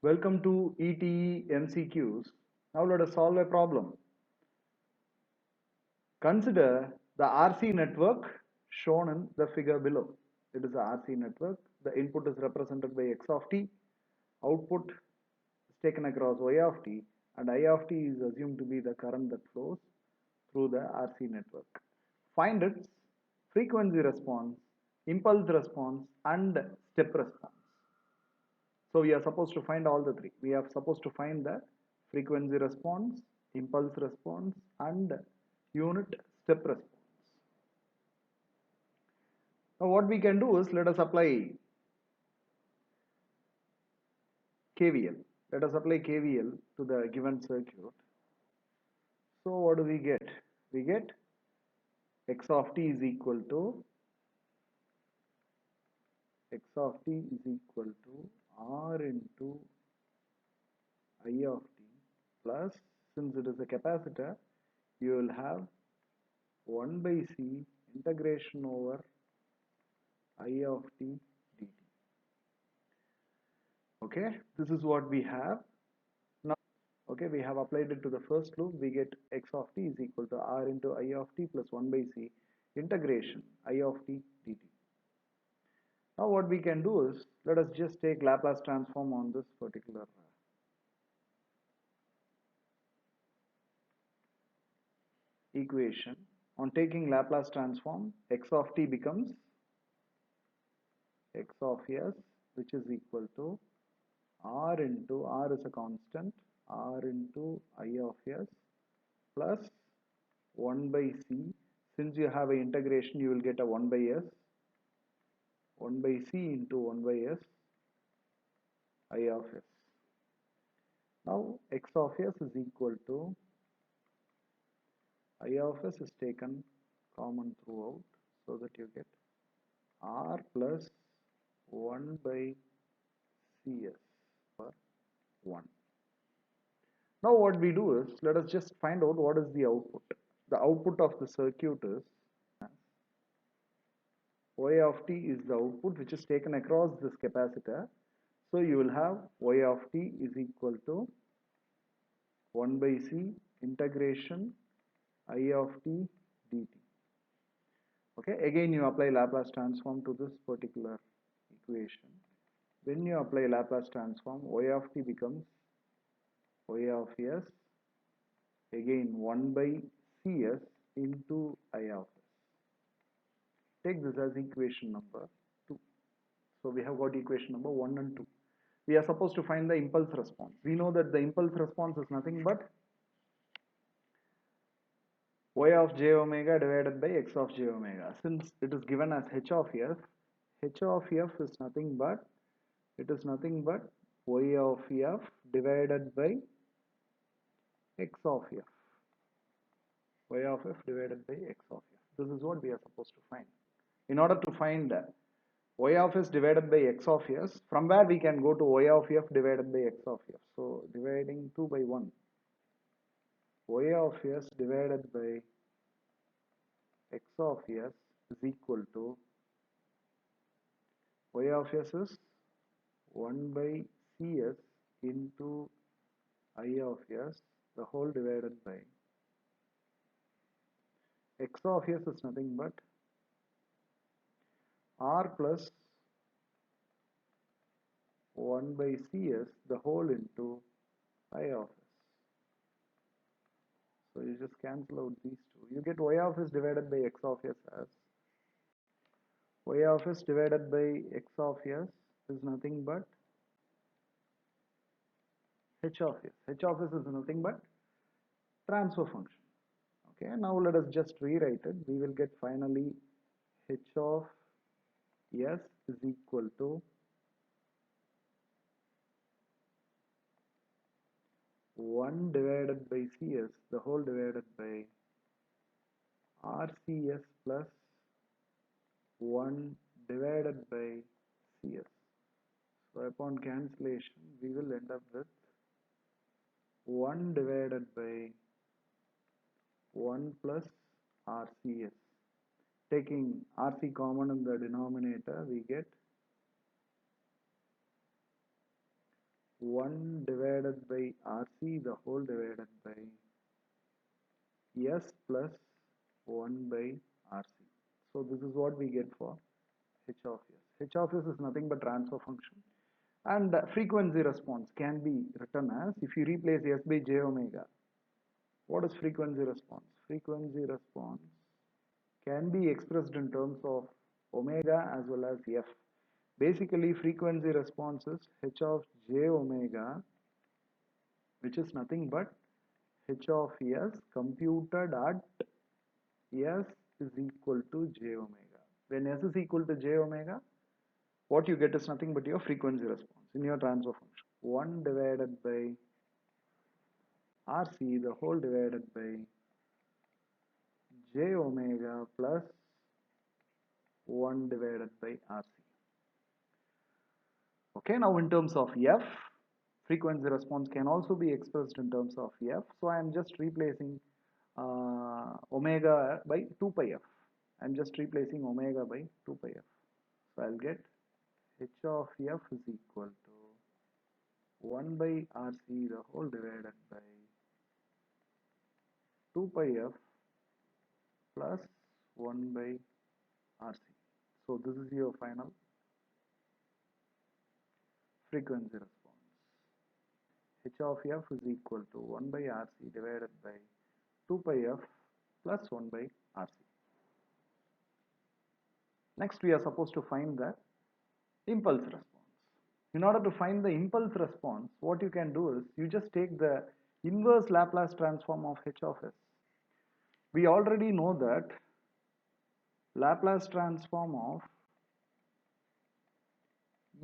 Welcome to ETE MCQs. Now let us solve a problem. Consider the RC network shown in the figure below. It is a RC network. The input is represented by X of t. Output is taken across Y of t, and I of t is assumed to be the current that flows through the RC network. Find its frequency response, impulse response, and step response. So we are supposed to find all the three. We are supposed to find the frequency response, impulse response, and unit step response. Now what we can do is let us apply KVL. Let us apply KVL to the given circuit. So what do we get? We get X of t is equal to R into I of t plus, since it is a capacitor, you will have 1 by C integration over I of t dt. Okay, this is what we have. Now, okay, we have applied it to the first loop. We get X of t is equal to R into I of t plus 1 by C integration I of t dt. Now what we can do is, let us just take Laplace transform on this particular equation. On taking Laplace transform, X of t becomes X of s, which is equal to R into, R is a constant, R into I of s plus 1 by C. Since you have an integration, you will get a 1 by s, 1 by C into 1 by s I of s. Now X of s is equal to, I of s is taken common throughout, so that you get R plus 1 by Cs per 1. Now what we do is, let us just find out what is the output. The output of the circuit is Y of t is the output which is taken across this capacitor. So you will have Y of t is equal to 1 by C integration I of t dt. Okay, again you apply Laplace transform to this particular equation. When you apply Laplace transform, Y of t becomes Y of s, again 1 by Cs into I of s. Take this as equation number 2. So we have got equation number 1 and 2. We are supposed to find the impulse response. We know that the impulse response is nothing but y of j omega divided by x of j omega. Since it is given as h of f is nothing but, y of f divided by x of f. Y of f divided by x of f. This is what we are supposed to find. In order to find y of s divided by x of s, from where we can go to y of f divided by x of f. So dividing 2 by 1, y of s divided by x of s is equal to, y of s is 1 by cs into I of s, the whole divided by x of s is nothing but r plus 1 by cs, the whole into I of s. So you just cancel out these two. You get y of s divided by x of s as y of s divided by x of s is nothing but h of s. H of s is nothing but transfer function. Okay, now let us just rewrite it. We will get finally h of s is equal to 1 divided by cs, the whole divided by rcs plus 1 divided by cs. So upon cancellation, we will end up with 1 divided by 1 plus rcs. Taking rc common in the denominator, we get 1 divided by RC the whole divided by S plus 1 by RC. So this is what we get for H of S. H of S is nothing but transfer function. And frequency response can be written as, if you replace S by j omega, what is frequency response? Frequency response can be expressed in terms of omega as well as F. Basically, frequency response is H of j omega, which is nothing but H of S computed at S is equal to j omega. When S is equal to j omega, what you get is nothing but your frequency response in your transfer function. 1 divided by RC the whole divided by j omega plus 1 divided by RC. Okay, now in terms of F, frequency response can also be expressed in terms of F. So I am just replacing omega by 2 pi F. I am just replacing omega by 2 pi F. So I'll get H of F is equal to 1 by RC the whole divided by 2 pi F plus 1 by RC. So this is your final frequency response. H of F is equal to 1 by RC divided by 2 pi F plus 1 by RC. Next we are supposed to find the impulse response. In order to find the impulse response, what you can do is you just take the inverse Laplace transform of H of S. We already know that Laplace transform of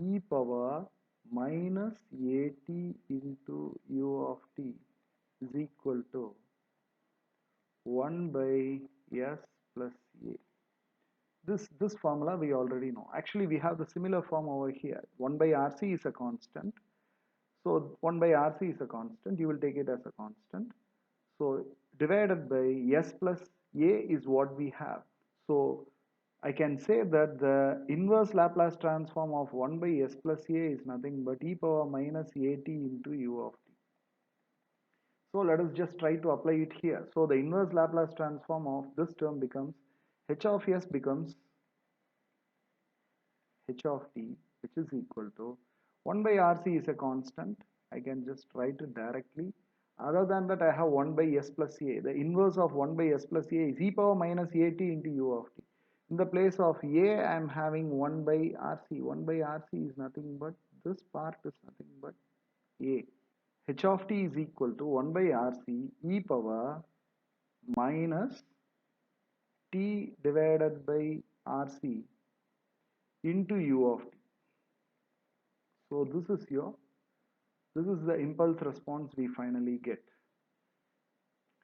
e power minus at into u of t is equal to 1 by s plus a. This formula we already know. Actually, we have the similar form over here. 1 by RC is a constant. So 1 by RC is a constant. You will take it as a constant. So divided by s plus a is what we have. So I can say that the inverse Laplace transform of 1 by s plus a is nothing but e power minus at into u of t. So let us just try to apply it here. So the inverse Laplace transform of this term becomes h of s becomes h of t, which is equal to 1 by RC is a constant. I can just write it directly. Other than that, I have 1 by s plus a. The inverse of 1 by s plus a is e power minus at into u of t. In the place of a, I am having 1 by RC. 1 by RC is nothing but, this part is nothing but a. H of t is equal to 1 by RC e power minus t divided by RC into u of t. So this is the impulse response we finally get.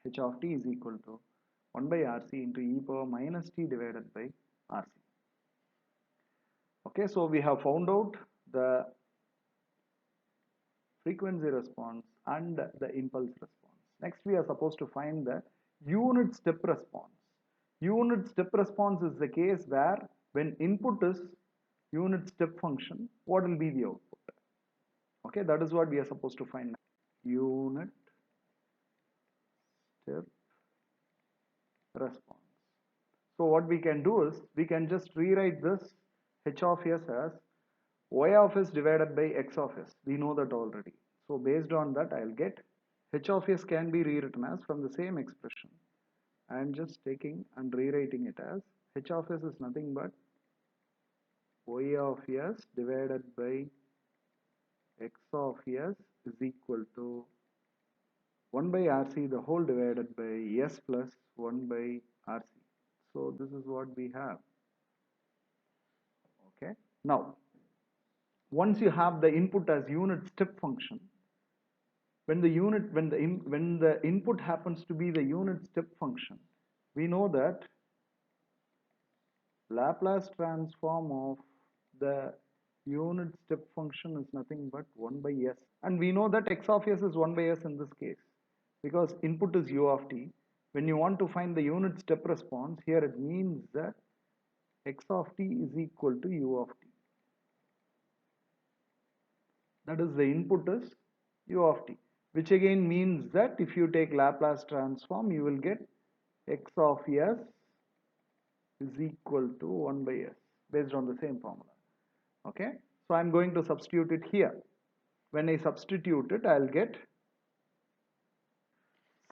H of t is equal to 1 by RC into e power minus t divided by RC. Okay, so we have found out the frequency response and the impulse response. Next we are supposed to find the unit step response. Unit step response is the case where when input is unit step function, what will be the output? Okay, that is what we are supposed to find. Unit step response. So what we can do is we can just rewrite this h of s as y of s divided by x of s. We know that already. So based on that, I'll get h of s can be rewritten as, from the same expression, I am just taking and rewriting it as h of s is nothing but y of s divided by x of s is equal to 1 by RC the whole divided by s plus 1 by RC. So this is what we have. Okay. Now, once you have the input as unit step function, when the input happens to be the unit step function, we know that Laplace transform of the unit step function is nothing but 1 by s, and we know that x of s is 1 by s in this case because input is u of t. When you want to find the unit step response, here it means that x of t is equal to u of t. that is the input is u of t, which again means that if you take Laplace transform, you will get x of s is equal to 1 by s based on the same formula. Okay, so I'm going to substitute it here. When I substitute it, I'll get,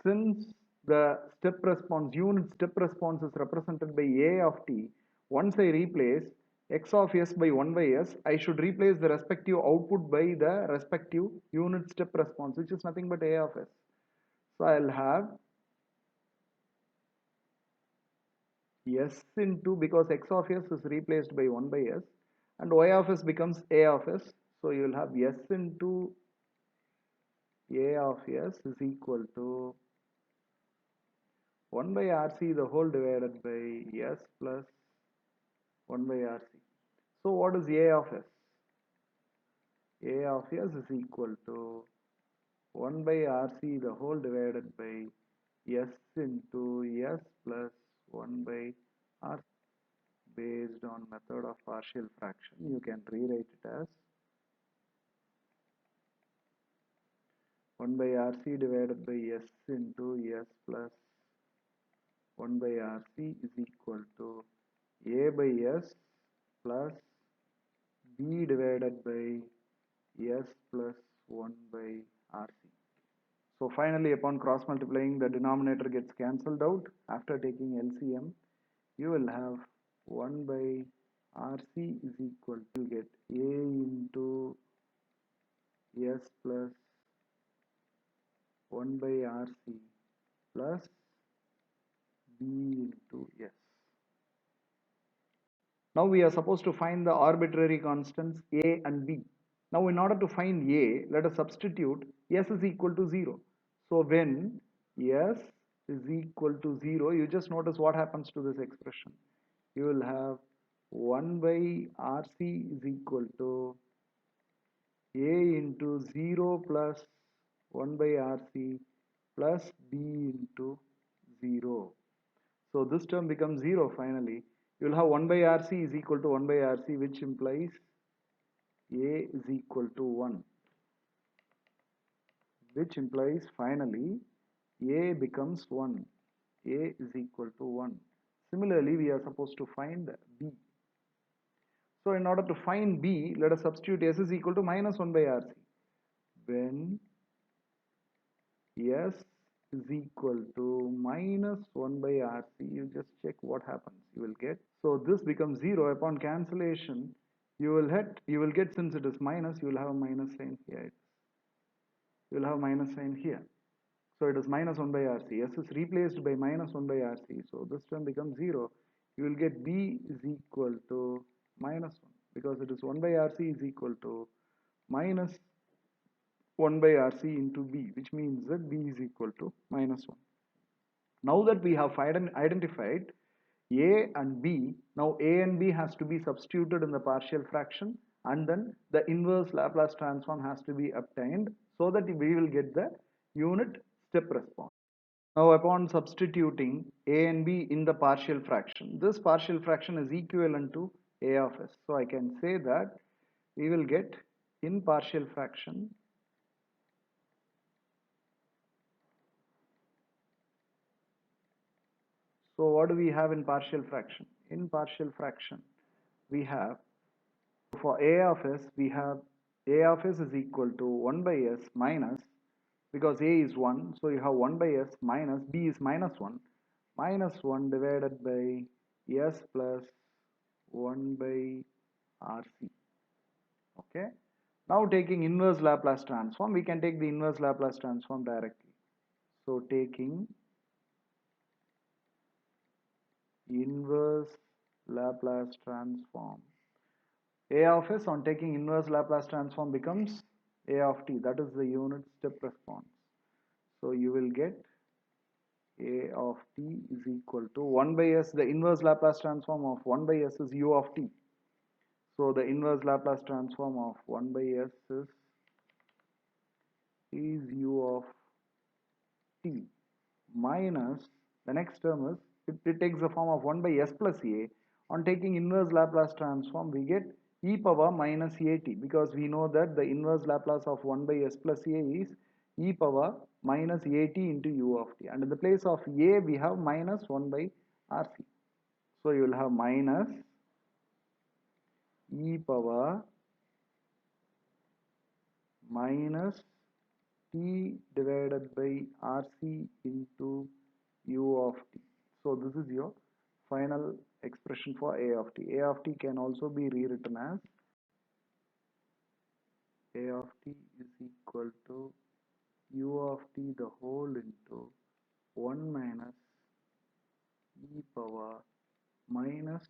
since the step response, unit step response is represented by a of t, once I replace x of s by 1 by s, I should replace the respective output by the respective unit step response, which is nothing but a of s. So I'll have s into, because x of s is replaced by 1 by s, and y of s becomes a of s. So you will have s into a of s is equal to 1 by RC the whole divided by s plus 1 by RC. So what is A of s? A of s is equal to 1 by RC the whole divided by s into s plus 1 by RC. Based on method of partial fraction, you can rewrite it as 1 by RC divided by s into s plus 1 by RC is equal to A by s plus b divided by s plus 1 by RC. So finally, upon cross multiplying, the denominator gets cancelled out. After taking LCM, you will have 1 by RC is equal to, get A into s plus 1 by RC plus b into s. Now we are supposed to find the arbitrary constants a and b. Now in order to find a, let us substitute s is equal to 0. So when s is equal to 0, you just notice what happens to this expression. You will have 1 by RC is equal to a into 0 plus 1 by RC plus b into 0. So this term becomes 0 finally. You will have 1 by RC is equal to 1 by RC, which implies a is equal to 1, which implies finally a becomes 1. A is equal to 1. Similarly, we are supposed to find b. So in order to find b, let us substitute s is equal to minus 1 by RC. When s is equal to minus 1 by RC, you just check what happens. You will get, so this becomes 0. Upon cancellation, you will get, since it is minus, you will have a minus sign here. You will have minus sign here. So it is minus 1 by RC. S is replaced by minus 1 by RC. So this term becomes 0. You will get B is equal to minus 1, because it is 1 by RC is equal to minus 1 by RC into B, which means that B is equal to minus 1. Now that we have identified A and B, now A and B has to be substituted in the partial fraction, and then the inverse Laplace transform has to be obtained, so that we will get the unit step response. Now upon substituting a and b in the partial fraction, this partial fraction is equivalent to a of s. So I can say that we will get in partial fraction, so what do we have in partial fraction? In partial fraction, we have, for a of s, we have a of s is equal to 1 by s minus, because a is 1, so you have 1 by s minus, b is minus 1, minus 1 divided by s plus 1 by RC. Okay. Now taking inverse Laplace transform, we can take the inverse Laplace transform directly. So taking inverse Laplace transform, a of s on taking inverse Laplace transform becomes a of t. That is the unit step response. So you will get a of t is equal to 1 by s. The inverse Laplace transform of 1 by s is u of t. So the inverse Laplace transform of 1 by s is u of t minus, the next term is, it takes the form of 1 by s plus a. On taking inverse Laplace transform, we get e power minus at, because we know that the inverse Laplace of 1 by s plus a is e power minus at into u of t, and in the place of a we have minus 1 by rc. So you will have minus e power minus t divided by rc into u of t. So this is your final expression for a of t. A of t can also be rewritten as a of t is equal to u of t the whole into 1 minus e power minus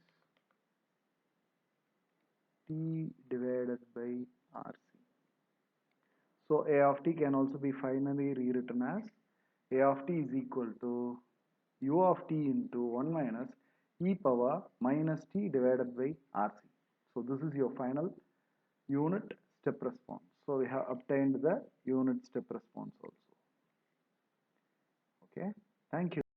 t divided by rc. So a of t can also be finally rewritten as a of t is equal to u of t into 1 minus e power minus t divided by rc. So this is your final unit step response. So we have obtained the unit step response also. Okay, thank you.